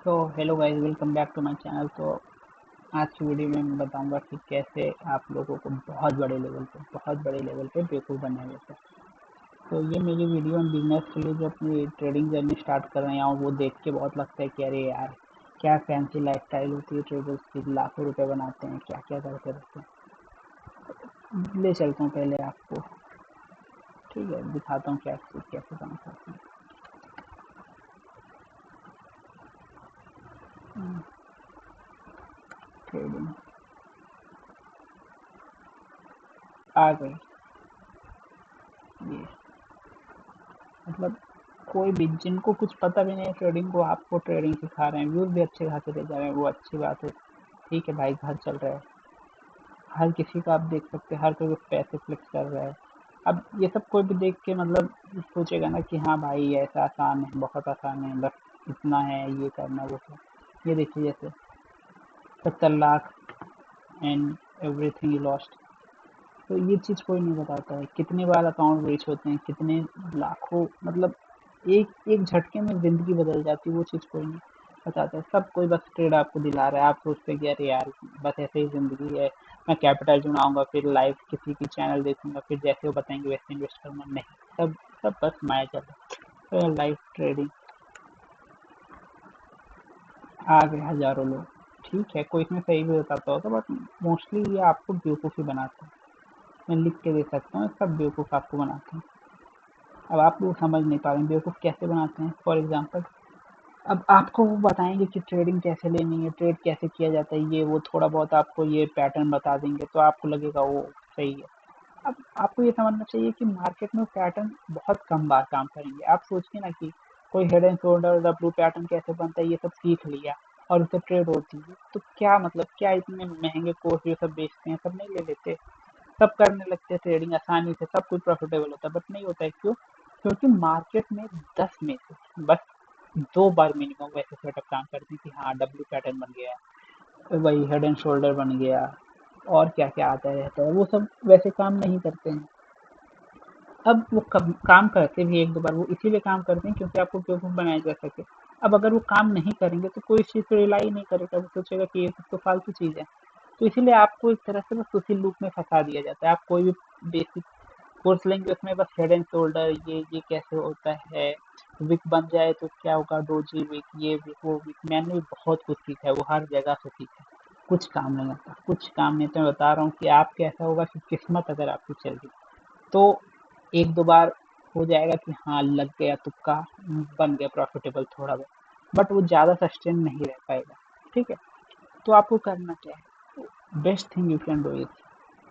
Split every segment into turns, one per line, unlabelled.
तो hello guys, welcome back to my channel. तो आज की वीडियो में मैं बताऊंगा कि कैसे आप लोगों को बहुत बड़े लेवल पे बेवकूफ़ बनाया जाता है। तो ये मेरी वीडियो हम बिजनेस के लिए जो अपनी ट्रेडिंग जर्नी स्टार्ट कर रहे हैं वो देख के बहुत लगता है कि अरे यार, क्या फैंसी लाइफस्टाइल होती है ट्रेडर्स की, लाखों रुपए बनाते हैं, क्या क्या करते रहते हैं। ले चलता हूँ पहले आपको, ठीक है, दिखाता हूँ क्या कैसे काम करते हैं ट्रेडिंग। आ गई ये, मतलब कोई भी जिनको कुछ पता भी नहीं है ट्रेडिंग को, आपको ट्रेडिंग सिखा रहे हैं, व्यूज भी अच्छे खासे ले जा रहे हैं, वो अच्छी बात है। ठीक है भाई, घर चल रहा है, हर किसी का आप देख सकते हैं, हर कोई पैसे फ्लिक्स कर रहा है। अब ये सब कोई भी देख के मतलब सोचेगा ना कि हाँ भाई ऐसा आसान है, बहुत आसान है, बस इतना है, ये करना वो करना। ये देखिए जैसे 70 लाख एंड एवरीथिंग लॉस्ट। तो ये चीज़ कोई नहीं बताता है, कितनी बार अकाउंट ब्रीच होते हैं, कितने लाखों, मतलब एक एक झटके में ज़िंदगी बदल जाती है, वो चीज़ कोई नहीं बताता है। सब कोई बस ट्रेड आपको दिला रहा है, आप सोचते हैं कि अरे यार बस ऐसे ही ज़िंदगी है, मैं कैपिटल जुटाऊंगा, फिर लाइव किसी की चैनल देखूंगा, फिर जैसे वो बताएंगे वैसे इन्वेस्ट करूंगा। नहीं, सब सब बस माया चल रहा है। तो लाइव ट्रेडिंग आ गए हज़ारों लोग, ठीक है, कोई इसमें सही भी बताता होगा, बट मोस्टली ये आपको बेवकूफ़ी बनाते हैं। मैं लिख के दे सकता हूँ, सब बेवकूफ़ आपको बनाते हैं। अब आप लोग समझ नहीं पा रहे हैं बेवकूफ़ कैसे बनाते हैं। फॉर एग्जांपल, अब आपको वो बताएंगे कि ट्रेडिंग कैसे लेनी है, ट्रेड कैसे किया जाता है, ये वो थोड़ा बहुत आपको ये पैटर्न बता देंगे, तो आपको लगेगा वो सही है। अब आपको ये समझना चाहिए कि मार्केट में पैटर्न बहुत कम बार काम करेंगे। आप सोचिए ना कि कोई head and shoulder W pattern कैसे बनता है, ये सब सीख लिया और उससे ट्रेड होती है, तो क्या मतलब, क्या इतने महंगे कोर्स ये सब बेचते हैं, सब नहीं ले लेते, सब करने लगते हैं ट्रेडिंग आसानी से, सब कुछ प्रॉफिटेबल होता है, बट नहीं होता है। क्यों? क्योंकि मार्केट में 10 में से बस 2 बार मिनिमम वैसे सेटअप काम करते हैं कि हाँ डब्ल्यू पैटर्न बन गया, वही हेड एंड शोल्डर बन गया, और क्या क्या आता रहता है, वो सब वैसे काम नहीं करते हैं। अब वो काम करते भी एक दो बार, वो इसीलिए काम करते हैं क्योंकि आपको बेवकूफ़ बनाया जा सके। अब अगर वो काम नहीं करेंगे तो कोई इस चीज़ पे रिलाई नहीं करेगा, वो सोचेगा कि ये सब तो फालतू चीज़ है। तो इसीलिए आपको एक तरह से बस उसी लूप में फंसा दिया जाता है। आप कोई भी बेसिक कोर्स लेंगे उसमें बस हेड एंड शोल्डर, ये कैसे होता है, विक बन जाए तो क्या होगा, डोजी विक, ये विक वो विक, मैंने भी बहुत कुछ सीखा है, वो हर जगह से सीखा है। कुछ काम नहीं आता, कुछ काम नहीं। तो मैं बता रहा हूँ कि आप कैसा होगा कि किस्मत अगर आपकी चल गई तो एक दो बार हो जाएगा कि हाँ लग गया तुक्का, बन गया प्रॉफिटेबल थोड़ा बहुत, बट वो ज़्यादा सस्टेन नहीं रह पाएगा। ठीक है, तो आपको करना क्या है, best thing you can do is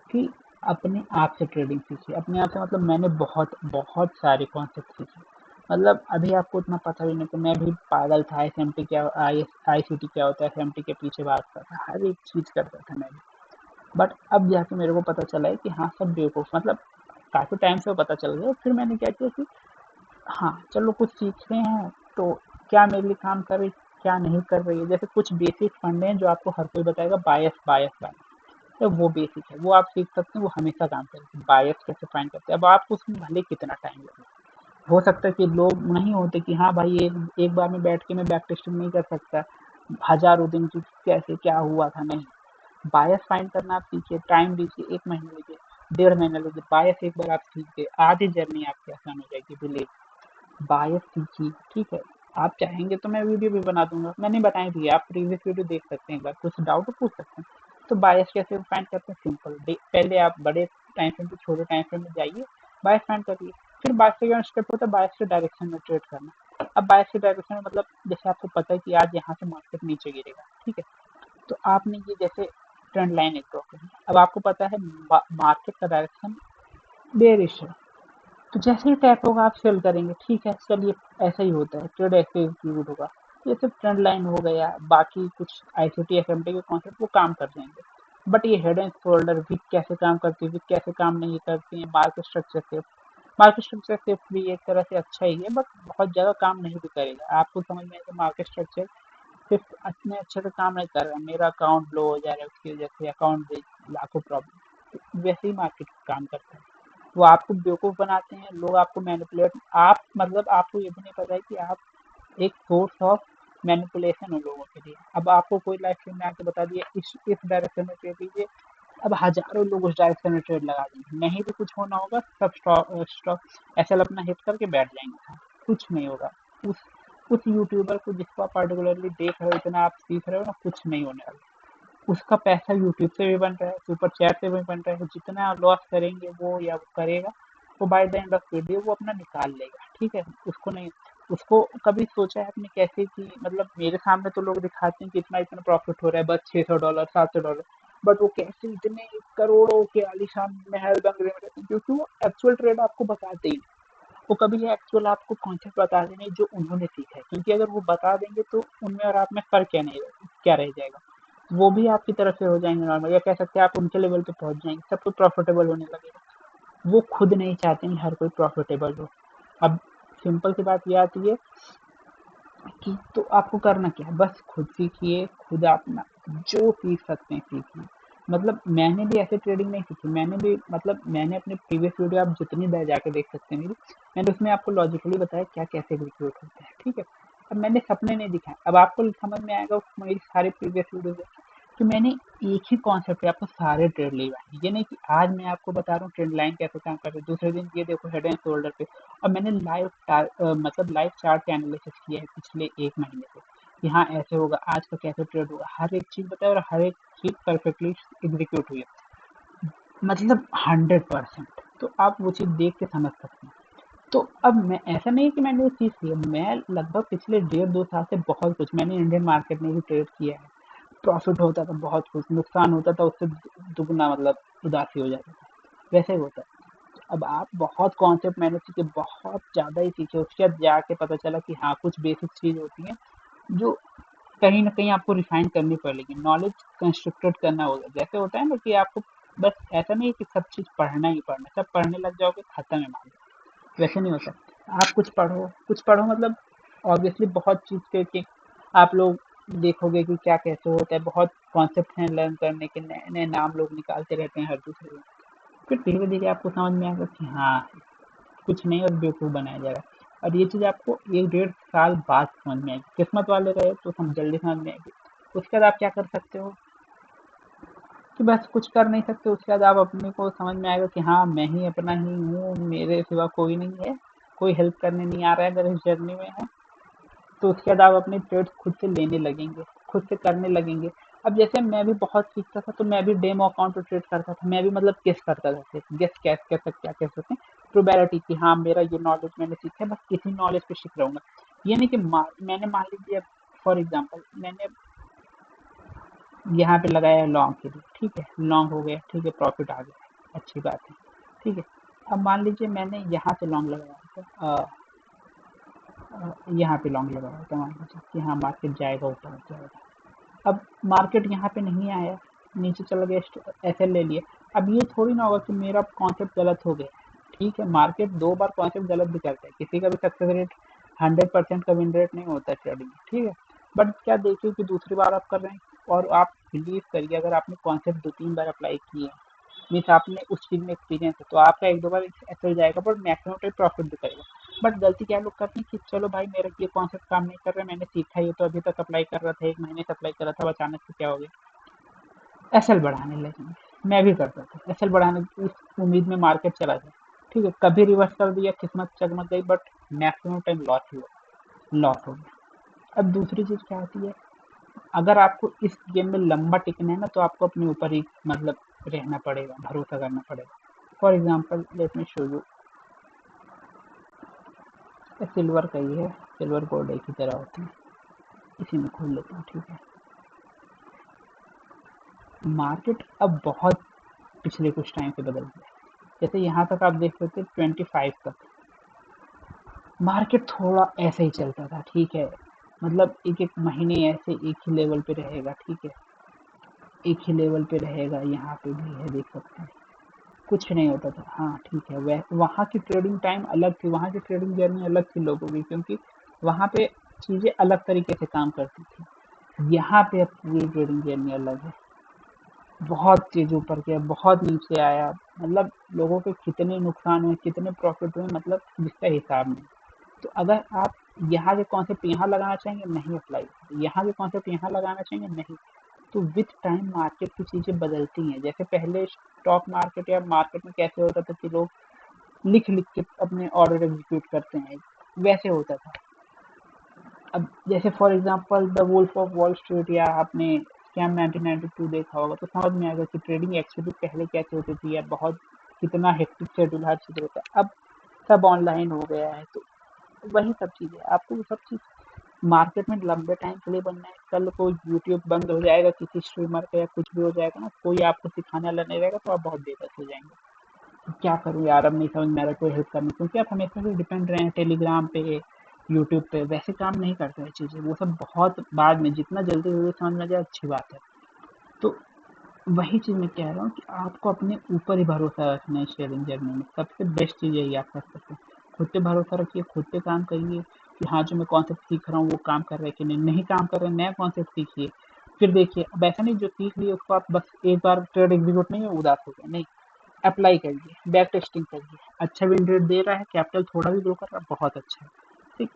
कि अपने आप से ट्रेडिंग सीखिए। अपने आप से मतलब मैंने बहुत बहुत सारे कॉन्सेप्ट सीखे, मतलब अभी आपको उतना पता भी नहीं, तो मैं भी पागल था, एस एम टी क्या, आई सी टी क्या होता है, एस एम टी के पीछे भागता था, हर एक चीज़ करता था मैं भी। बट अब जाके मेरे को पता चला है कि हाँ सब बेवकूफ़, मतलब काफ़ी टाइम से वो पता चल गया। फिर मैंने क्या किया कि हाँ चलो कुछ सीख रहे हैं, तो क्या मेरे लिए काम कर रही, क्या नहीं कर रही है। जैसे कुछ बेसिक फंडे हैं जो आपको हर कोई बताएगा, बायस बायस बायस, तो वो बेसिक है, वो आप सीख सकते हैं, वो हमेशा काम करेगी। बायस कैसे फाइंड करते हैं, अब आपको उसमें भले कितना टाइम लगे, हो सकता है कि लोग नहीं होते कि हाँ भाई एक बार में बैठ के मैं बैक टेस्टिंग नहीं कर सकता, हजारों दिन की कैसे क्या हुआ था, नहीं। बायस फाइंड करना आप सीखिए, टाइम दीजिए, 1 महीने लीजिए, 1.5 महीना लीजिए, बायस एक बार आप सीख गए, आधी जर्नी आपकी आसान हो जाएगी। बिलीव, बायस सीखिए, ठीक है। आप चाहेंगे तो मैं वीडियो भी बना दूंगा, मैंने बताई दी है, आप प्रीवियस वीडियो देख सकते हैं, एक बार कुछ डाउट पूछ सकते हैं। तो बायस कैसे फाइंड करते हैं, सिंपल, पहले आप बड़े टाइम फ्रेम से छोटे टाइम फ्रेम में जाइए, बायस फाइंड करिए। फिर बायस सेकेंड स्टेप होता है बायस के डायरेक्शन में ट्रेड करना। अब बायस के डायरेक्शन में मतलब जैसे आपको पता है कि आज यहाँ से मार्केट नीचे गिरेगा, ठीक है, तो आपने ये जैसे ट्रेंड लाइन एक ड्रॉ करी, अब आपको पता है मार्केट का डायरेक्शन बेरिश है, तो जैसे ही टैप होगा आप सेल करेंगे, ठीक है, चलिए, ऐसा ही होता है, ट्रेड ऐसे एग्जीक्यूट होगा। ये सब ट्रेंड लाइन हो गया, बाकी कुछ I C T F M T के कॉन्सेप्ट वो काम कर जाएंगे। बट ये हेड एंड शोल्डर विक कैसे काम करती है, विक कैसे काम नहीं करती है, मार्केट स्ट्रक्चर से, मार्केट स्ट्रक्चर शिफ्ट भी एक तरह से अच्छा ही है, बट बहुत ज़्यादा काम नहीं भी करेगा। आपको समझ में आएगा मार्केट स्ट्रक्चर सिर्फ इतने अच्छे से काम नहीं कर रहा है, मेरा अकाउंट ब्लो हो जा रहा है उसकी वजह से, अकाउंट लाखों प्रॉब्लम, तो वैसे ही मार्केट काम करता है। वो आपको बेवकूफ़ बनाते हैं, लोग आपको मैनिपुलेट, आप मतलब आपको ये भी नहीं पता है कि आप एक सोर्स ऑफ मैनिपुलेशन हो लोगों के लिए। अब आपको कोई लाइव स्ट्रीम में आके बता दिया इस डायरेक्शन में ट्रेड लीजिए, अब हजारों लोग उस डायरेक्शन में ट्रेड लगा देंगे, नहीं भी कुछ होना होगा, सब स्टॉक एसएल अपना हिट करके बैठ जाएंगे, कुछ नहीं होगा। उस यूट्यूबर को जिसको आप पर्टिकुलरली देख रहे हो, इतना आप सीख रहे हो ना, कुछ नहीं होने वाला। उसका पैसा यूट्यूब से भी बन रहा है, सुपर चैट से भी बन रहा है, जितना लॉस करेंगे वो या वो करेगा, वो by the end of video वो अपना निकाल लेगा, ठीक है। उसको नहीं, उसको कभी सोचा है आपने कैसे कि मतलब मेरे सामने तो लोग दिखाते हैं कि इतना इतना प्रॉफिट हो रहा है, बस $600 $700, बट वो कैसे इतने करोड़ों के आलीशान महल बंगले में रहते हैं, क्योंकि वो एक्चुअल ट्रेड आपको बताते ही नहीं। वो कभी ये एक्चुअल आपको कॉन्सेप्ट बता देंगे जो उन्होंने सीखा है, क्योंकि अगर वो बता देंगे तो उनमें और आप में फर्क क्या रह जाएगा। वो भी आपकी तरफ से हो जाएंगे नॉर्मल, या कह सकते हैं आप उनके लेवल पे पहुंच जाएंगे, सब कुछ प्रॉफिटेबल होने लगेगा। वो खुद नहीं चाहते हैं हर कोई प्रॉफिटेबल हो। अब सिंपल सी बात ये आती है कि तो आपको करना क्या है, बस खुद सीखिए, खुद अपना जो सीख सकते हैं सीखिए। मतलब मैंने भी ऐसे ट्रेडिंग नहीं सीखी, मैंने भी मतलब मैंने अपने प्रीवियस वीडियो आप जितनी बार जाके देख सकते हैं मेरी, मैंने उसमें आपको लॉजिकली बताया क्या कैसे एग्जीक्यूट होता है, ठीक है। अब मैंने सपने नहीं दिखाए, अब आपको समझ में आएगा मेरी सारी प्रीवियस वीडियो कि मैंने एक ही कॉन्सेप्ट पे आपको सारे ट्रेड लिए। ये नहीं कि आज मैं आपको बता रहा हूँ ट्रेंड लाइन कैसे काम कर रही है, दूसरे दिन ये देखो हेड एंड शोल्डर पे, और मैंने मतलब लाइव चार्ट का एनालिसिस किया है पिछले 1 महीने से, यहाँ ऐसे होगा, आज का कैसे ट्रेड होगा, हर एक चीज बताया और हर एक चीज परफेक्टली एग्जीक्यूट हुई है, मतलब 100%। तो आप वो चीज देख के समझ सकते हैं। तो अब मैं ऐसा नहीं है कि मैंने वो चीज़ की है, मैं लगभग पिछले 1.5-2 साल से बहुत कुछ मैंने इंडियन मार्केट में भी ट्रेड किया है, प्रॉफिट होता था बहुत कुछ, नुकसान होता था उससे दुगना, मतलब उदासी हो जाती थी, वैसे ही होता है। अब आप बहुत कॉन्सेप्ट मैंने सीखे, बहुत ज़्यादा ही सीखे, उसके बाद जाके पता चला कि हाँ कुछ बेसिक चीज़ होती हैं जो कहीं ना कहीं आपको रिफाइन करनी पड़ेगी, नॉलेज कंस्ट्रक्टेड करना होगा। जैसे होता है ना कि आपको बस ऐसा नहीं है कि सब चीज़ पढ़ना ही पढ़ना, सब पढ़ने लग जाओगे खत्म है मान, वैसे नहीं होता। आप कुछ पढ़ो मतलब ऑब्वियसली बहुत चीज़ के आप लोग देखोगे कि क्या कैसे होता है, बहुत कॉन्सेप्ट हैं लर्न करने के, नए नए नाम लोग निकालते रहते हैं हर दूसरे दिन। फिर धीरे धीरे आपको समझ में आएगा कि हाँ कुछ नहीं और बेवकूफ़ बनाया जा रहा है। और ये चीज़ आपको 1-1.5 साल बाद समझ में आएगी, किस्मत वाले रहे तो जल्दी समझ में आएगी। उसके बाद आप क्या कर सकते हो कि बस कुछ कर नहीं सकते, उसके बाद आप अपने को समझ में आएगा कि हाँ मैं ही अपना ही हूँ, मेरे सिवा कोई नहीं है, कोई हेल्प करने नहीं आ रहा है अगर इस जर्नी में है। तो उसके बाद आप अपने ट्रेड्स खुद से लेने लगेंगे, खुद से करने लगेंगे। अब जैसे मैं भी बहुत सीखता था तो मैं भी डेमो अकाउंट पे ट्रेड करता था, मैं भी मतलब गेस करता था, सिर्फ गेस क्या कह सकते हैं, प्रोबेबिलिटी कि हाँ मेरा ये नॉलेज मैंने सीखा है, बस इसी नॉलेज पे सीख रहूंगा। ये नहीं कि मैंने मान लीजिए फॉर एग्जाम्पल मैंने यहाँ पे लगाया है लॉन्ग के लिए, ठीक है, लॉन्ग हो गया, ठीक है, प्रॉफिट आ गया, अच्छी बात है, ठीक है। अब मान लीजिए मैंने यहाँ से लॉन्ग लगाया था, यहाँ पे लॉन्ग लगाया था, मान लीजिए कि हाँ मार्केट जाएगा ऊपर जाएगा। अब मार्केट यहाँ पे नहीं आया, नीचे चला गया, ऐसे ले लिया। अब ये थोड़ी ना होगा कि मेरा कॉन्सेप्ट गलत हो गया, ठीक है, मार्केट 2 बार कॉन्सेप्ट गलत भी करता है, किसी का भी सक्सेस रेट 100% का विन रेट नहीं होता है ट्रेडिंग में, ठीक है। बट क्या देखिए कि दूसरी बार आप कर रहे हैं और आप बिलीव करिए अगर आपने कॉन्सेप्ट 2-3 बार अप्लाई किए मीन्स आपने उस चीज़ में एक्सपीरियंस है, तो आपका 1-2 बार ऐसे जाएगा बट मैक्सिमम टाइम प्रॉफिट भी करेगा। बट गलती क्या लोग करते हैं कि चलो भाई मेरा ये कॉन्सेप्ट काम नहीं कर रहा है, मैंने सीखा ये तो अभी तक अप्लाई कर रहा था, 1 महीने से अप्लाई कर रहा था, अचानक से क्या हो गया, एसएल बढ़ाने लगे। मैं भी करता था एसएल बढ़ाने की इस उम्मीद में मार्केट चला गया, ठीक है, कभी रिवर्स कर दिया, किस्मत चकमक गई, बट मैक्सिमम टाइम लॉस हो गया। अब दूसरी चीज़ क्या होती है, अगर आपको इस गेम में लंबा टिकना है ना तो आपको अपने ऊपर ही मतलब रहना पड़ेगा, भरोसा करना पड़ेगा। For example let me show you, silver का ही है, सिल्वर गोल्ड एक ही तरह होते हैं, इसी में खोल लेता हूँ, ठीक है। मार्केट अब बहुत पिछले कुछ टाइम से बदल गया, जैसे यहाँ तक आप देख सकते हैं 25 तक मार्केट थोड़ा ऐसे ही चलता था, ठीक है, मतलब एक एक महीने ऐसे एक ही लेवल पे रहेगा, ठीक है, एक ही लेवल पे रहेगा, यहाँ पे भी है देख सकते हैं, कुछ नहीं होता था, हाँ ठीक है। वह वहाँ की ट्रेडिंग टाइम अलग थी, वहाँ की ट्रेडिंग जर्नी अलग थी लोगों की, क्योंकि वहाँ पे चीज़ें अलग तरीके से काम करती थी। यहाँ पे अब पूरी ट्रेडिंग जर्नी अलग है, बहुत तेज ऊपर गया, बहुत नीचे आया, मतलब लोगों के कितने नुकसान हुए, कितने प्रॉफिट हुए, मतलब जिसका हिसाब नहीं। तो अगर आप यहाँ के कॉन्सेप्ट यहाँ लगाना चाहेंगे, नहीं अप्लाई होते, यहाँ के कॉन्सेप्ट यहाँ लगाना चाहेंगे, नहीं। तो विथ टाइम मार्केट की चीज़ें बदलती हैं। जैसे पहले स्टॉक मार्केट या मार्केट में कैसे होता था कि लोग लिख लिख के अपने ऑर्डर एग्जीक्यूट करते हैं, वैसे होता था। अब जैसे for example the Wolf of Wall Street या आपने स्कैम 1992 देखा होगा, तो समझ में आएगा कि ट्रेडिंग एक्चुअली पहले कैसे होती थी या बहुत कितना हेक्टिक शेड्यूल हर चीज़ होता है। अब सब ऑनलाइन हो गया है, तो वही सब चीज़ें आपको वो सब चीज़ मार्केट में लंबे टाइम के लिए बनना है। कल को यूट्यूब बंद हो जाएगा किसी स्ट्रीमर का या कुछ भी हो जाएगा ना, कोई आपको सिखाने वाला नहीं रहेगा, तो आप बहुत बेबस हो जाएंगे। तो क्या करूँ यार, अब नहीं समझ में आ रहा कोई हेल्प करने, क्योंकि आप हमेशा से डिपेंड रहे हैं टेलीग्राम पे, यूट्यूब पे, वैसे काम नहीं करते हैं चीज़ें, वो सब बहुत बाद में, जितना जल्दी जल्दी समझ में आ जाए अच्छी बात है। तो वही चीज़ मैं कह रहा हूँ कि आपको अपने ऊपर ही भरोसा रखना है शेयरिंग जर्नी में। सबसे बेस्ट चीज़ यही आप कर सकते हैं। खुद पे भरोसा रखिए, खुद पे काम करिए कि हाँ, जो मैं कॉन्सेप्ट सीख रहा हूँ वो काम कर रहा है कि नहीं। नहीं काम कर रहा है, नया कॉन्सेप्ट सीखिए। फिर देखिए, अब ऐसा नहीं जो सीख लिए उसको आप बस एक बार ट्रेड एग्जीक्यूट नहीं है उदास हो गए, नहीं। अप्लाई करिए, बैक टेस्टिंग करिए। अच्छा विन रेट दे रहा है, कैपिटल थोड़ा भी ग्रो कर रहा है, बहुत अच्छा है। ठीक,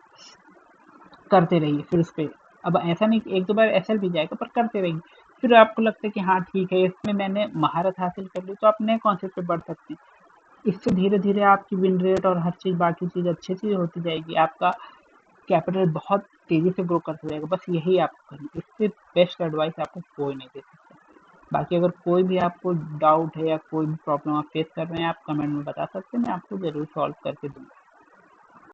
करते रहिए। फिर उस पे अब ऐसा नहीं कि एक दो बार ऐसा भी जाएगा, पर करते रहिए। फिर आपको लगता है कि हाँ ठीक है, इसमें मैंने महारत हासिल कर ली, तो आप नए कॉन्सेप्ट पे बढ़ सकते हैं। इससे धीरे धीरे आपकी विन रेट और हर चीज़ बाकी चीज़ अच्छी चीज़ होती जाएगी। आपका कैपिटल बहुत तेज़ी से ग्रो करता जाएगा। बस यही आपको करना है। इससे बेस्ट एडवाइस आपको कोई नहीं दे सकता। बाकी अगर कोई भी आपको डाउट है या कोई भी प्रॉब्लम आप फेस कर रहे हैं, आप कमेंट में बता सकते हैं, मैं आपको ज़रूर सॉल्व करके दूँगा।